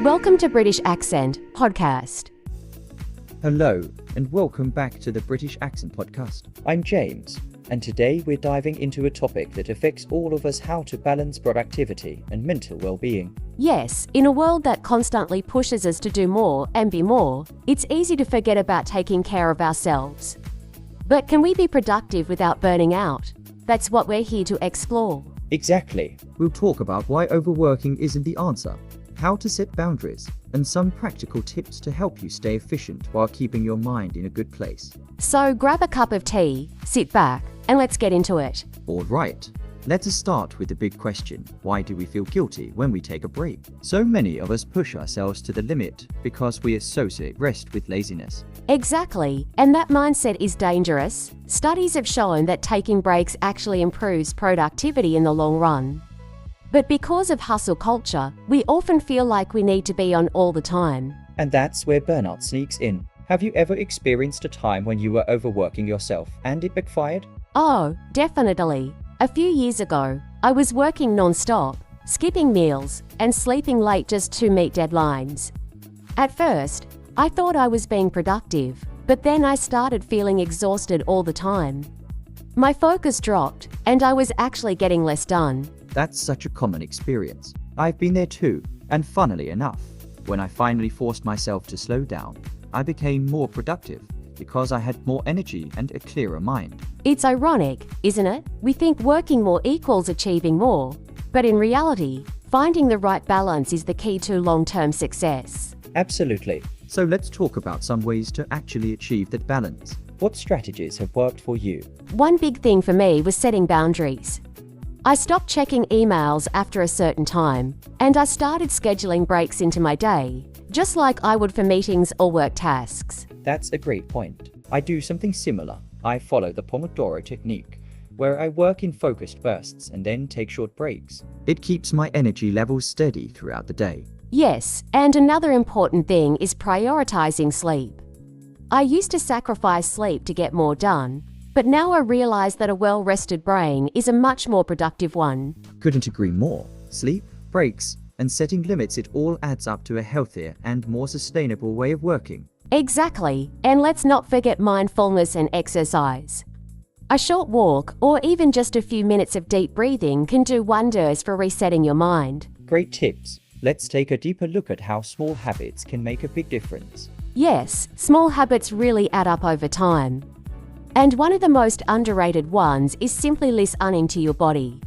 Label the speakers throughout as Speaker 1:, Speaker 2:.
Speaker 1: Welcome to British Accent Podcast.
Speaker 2: Hello, and welcome back to the British Accent Podcast. I'm James, and today we're diving into a topic that affects all of us: how to balance productivity and mental well-being.
Speaker 1: Yes, in a world that constantly pushes us to do more and be more, it's easy to forget about taking care of ourselves. But can we be productive without burning out? That's what we're here to explore.
Speaker 2: Exactly. We'll talk about why overworking isn't the answer, how to set boundaries, and some practical tips to help you stay efficient while keeping your mind in a good place.
Speaker 1: So grab a cup of tea, sit back, and let's get into it.
Speaker 2: All right. Let us start with the big question: why do we feel guilty when we take a break? So many of us push ourselves to the limit because we associate rest with laziness.
Speaker 1: Exactly, and that mindset is dangerous. Studies have shown that taking breaks actually improves productivity in the long run. But because of hustle culture, we often feel like we need to be on all the time.
Speaker 2: And that's where burnout sneaks in. Have you ever experienced a time when you were overworking yourself and it backfired?
Speaker 1: Oh, definitely. A few years ago, I was working non-stop, skipping meals, and sleeping late just to meet deadlines. At first, I thought I was being productive, but then I started feeling exhausted all the time. My focus dropped, and I was actually getting less done.
Speaker 2: That's such a common experience. I've been there too, and funnily enough, when I finally forced myself to slow down, I became more productive because I had more energy and a clearer mind.
Speaker 1: It's ironic, isn't it? We think working more equals achieving more, but in reality, finding the right balance is the key to long-term success.
Speaker 2: Absolutely. So let's talk about some ways to actually achieve that balance. What strategies have worked for you?
Speaker 1: One big thing for me was setting boundaries. I stopped checking emails after a certain time, and I started scheduling breaks into my day, just like I would for meetings or work tasks.
Speaker 2: That's a great point. I do something similar. I follow the Pomodoro technique, where I work in focused bursts and then take short breaks. It keeps my energy levels steady throughout the day.
Speaker 1: Yes, and another important thing is prioritizing sleep. I used to sacrifice sleep to get more done, but now I realize that a well-rested brain is a much more productive one.
Speaker 2: Couldn't agree more. Sleep, breaks, and setting limits, it all adds up to a healthier and more sustainable way of working.
Speaker 1: Exactly, and let's not forget mindfulness and exercise. A short walk, or even just a few minutes of deep breathing, can do wonders for resetting your mind.
Speaker 2: Great tips. Let's take a deeper look at how small habits can make a big difference.
Speaker 1: Yes, small habits really add up over time. And one of the most underrated ones is simply listening to your body.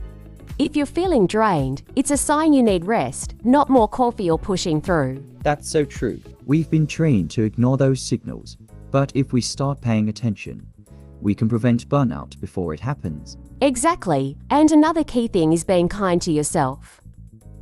Speaker 1: If you're feeling drained, it's a sign you need rest, not more coffee or pushing through.
Speaker 2: That's so true. We've been trained to ignore those signals, but if we start paying attention, we can prevent burnout before it happens.
Speaker 1: Exactly, and another key thing is being kind to yourself.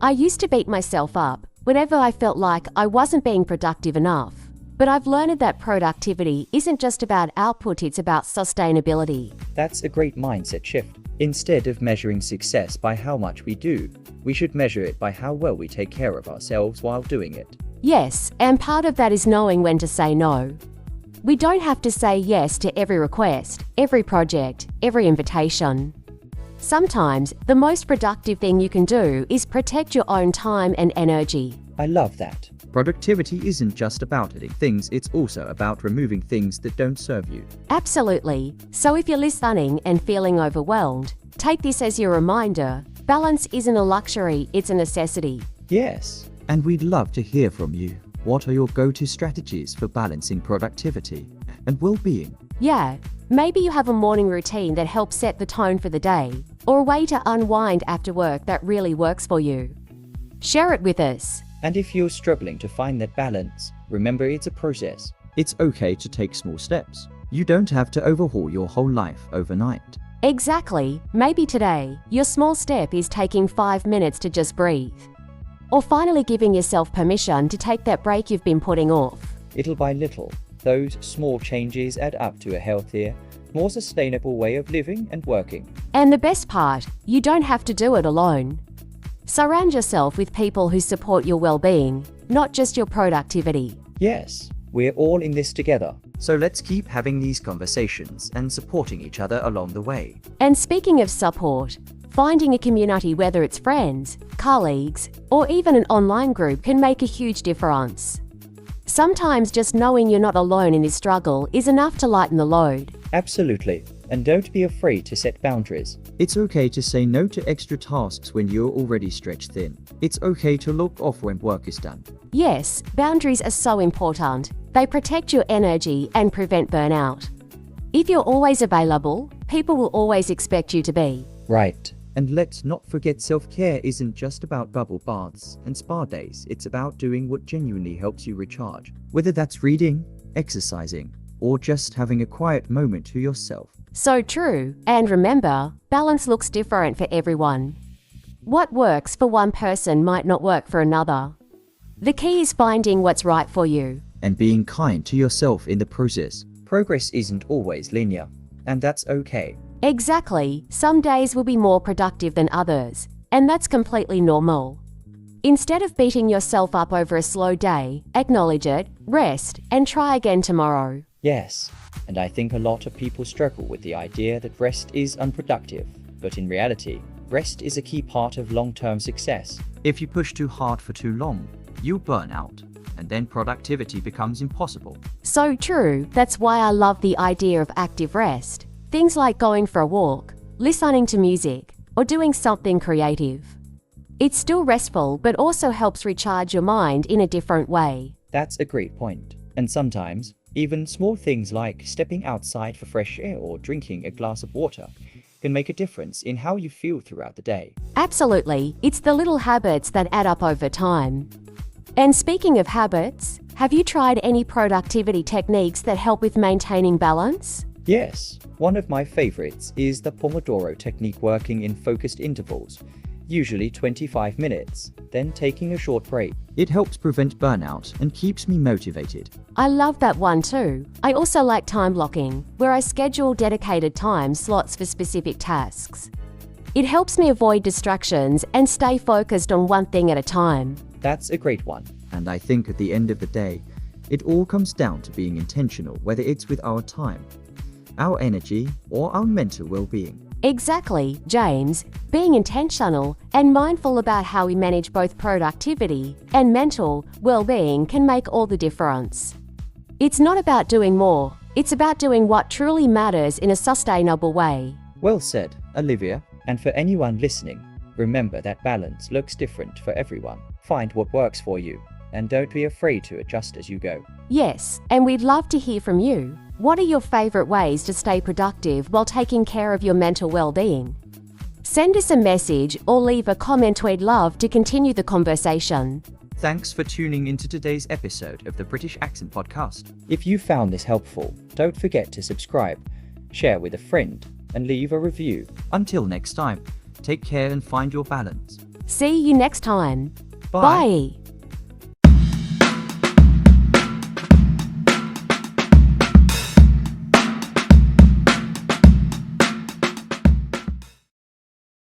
Speaker 1: I used to beat myself up whenever I felt like I wasn't being productive enough. But I've learned that productivity isn't just about output, it's about sustainability.
Speaker 2: That's a great mindset shift. Instead of measuring success by how much we do, we should measure it by how well we take care of ourselves while doing it.
Speaker 1: Yes, and part of that is knowing when to say no. We don't have to say yes to every request, every project, every invitation. Sometimes, the most productive thing you can do is protect your own time and energy.
Speaker 2: I love that. Productivity isn't just about adding things, it's also about removing things that don't serve you.
Speaker 1: Absolutely. So if you're listening and feeling overwhelmed, take this as your reminder: balance isn't a luxury, it's a necessity.
Speaker 2: Yes, and we'd love to hear from you. What are your go-to strategies for balancing productivity and well-being?
Speaker 1: Yeah, maybe you have a morning routine that helps set the tone for the day, or a way to unwind after work that really works for you. Share it with us.
Speaker 2: And if you're struggling to find that balance, remember it's a process. It's okay to take small steps. You don't have to overhaul your whole life overnight.
Speaker 1: Exactly. Maybe today, your small step is taking 5 minutes to just breathe. Or finally giving yourself permission to take that break you've been putting off.
Speaker 2: Little by little, those small changes add up to a healthier, more sustainable way of living and working.
Speaker 1: And the best part, you don't have to do it alone. Surround yourself with people who support your well-being, not just your productivity.
Speaker 2: Yes, we're all in this together. So let's keep having these conversations and supporting each other along the way.
Speaker 1: And speaking of support, Finding a community, whether it's friends, colleagues, or even an online group, can make a huge difference. Sometimes just knowing you're not alone in this struggle is enough to lighten the load.
Speaker 2: Absolutely. And don't be afraid to set boundaries. It's okay to say no to extra tasks when you're already stretched thin. It's okay to look off when work is done.
Speaker 1: Yes, boundaries are so important. They protect your energy and prevent burnout. If you're always available, people will always expect you to be.
Speaker 2: Right. And let's not forget, self-care isn't just about bubble baths and spa days. It's about doing what genuinely helps you recharge. Whether that's reading, exercising, or just having a quiet moment to yourself.
Speaker 1: So true. And remember, balance looks different for everyone. What works for one person might not work for another. The key is finding what's right for you.
Speaker 2: And being kind to yourself in the process. Progress isn't always linear, and that's okay.
Speaker 1: Exactly. Some days will be more productive than others, and that's completely normal. Instead of beating yourself up over a slow day, acknowledge it, rest, and try again tomorrow.
Speaker 2: Yes, and I think a lot of people struggle with the idea that rest is unproductive, but in reality, rest is a key part of long-term success. If you push too hard for too long, you'll burn out, and then productivity becomes impossible.
Speaker 1: So true. That's why I love the idea of active rest. Things like going for a walk, listening to music, or doing something creative. It's still restful, but also helps recharge your mind in a different way.
Speaker 2: That's a great point. And sometimes, even small things like stepping outside for fresh air or drinking a glass of water can make a difference in how you feel throughout the day.
Speaker 1: Absolutely. It's the little habits that add up over time. And speaking of habits, have you tried any productivity techniques that help with maintaining balance?
Speaker 2: Yes, one of my favorites is the Pomodoro technique, working in focused intervals, usually 25 minutes, then taking a short break. It helps prevent burnout and keeps me motivated.
Speaker 1: I love that one too. I also like time blocking, where I schedule dedicated time slots for specific tasks. It helps me avoid distractions and stay focused on one thing at a time.
Speaker 2: That's a great one. And I think at the end of the day, it all comes down to being intentional, whether it's with our time, our energy, or our mental well-being.
Speaker 1: Exactly, James. Being intentional and mindful about how we manage both productivity and mental well-being can make all the difference. It's not about doing more, it's about doing what truly matters in a sustainable way.
Speaker 2: Well said, Olivia. And for anyone listening, remember that balance looks different for everyone. Find what works for you, and don't be afraid to adjust as you go.
Speaker 1: Yes, and we'd love to hear from you. What are your favorite ways to stay productive while taking care of your mental well-being? Send us a message or leave a comment. We'd love to continue the conversation.
Speaker 2: Thanks for tuning into today's episode of the British Accent Podcast. If you found this helpful, don't forget to subscribe, share with a friend, and leave a review. Until next time, take care and find your balance.
Speaker 1: See you next time.
Speaker 2: Bye.
Speaker 1: Bye.